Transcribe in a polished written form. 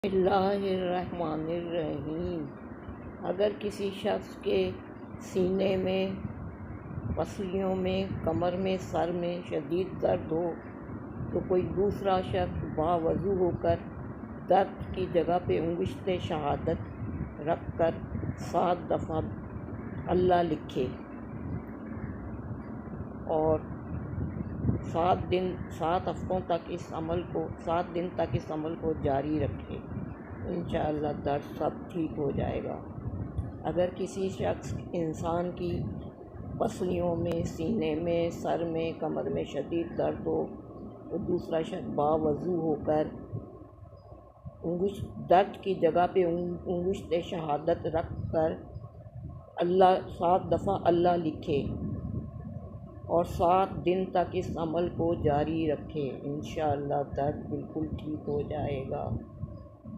بسم اللہ الرحمن الرحیم۔ اگر کسی شخص کے سینے میں، پسلیوں میں، کمر میں، سر میں شدید درد ہو تو کوئی دوسرا شخص باوضو ہو کر درد کی جگہ پہ انگشت شہادت رکھ کر 7 دفعہ اللہ لکھے اور 7 دن تک اس عمل کو جاری رکھے، انشاءاللہ درد سب ٹھیک ہو جائے گا۔ اگر کسی انسان کی پسلیوں میں، سینے میں، سر میں، کمر میں شدید درد ہو تو دوسرا شخص باوضو ہو کر درد کی جگہ پہ انگشت شہادت رکھ کر 7 دفعہ اللہ لکھے اور 7 دن تک اس عمل کو جاری رکھے، انشاءاللہ درد بالکل ٹھیک ہو جائے گا۔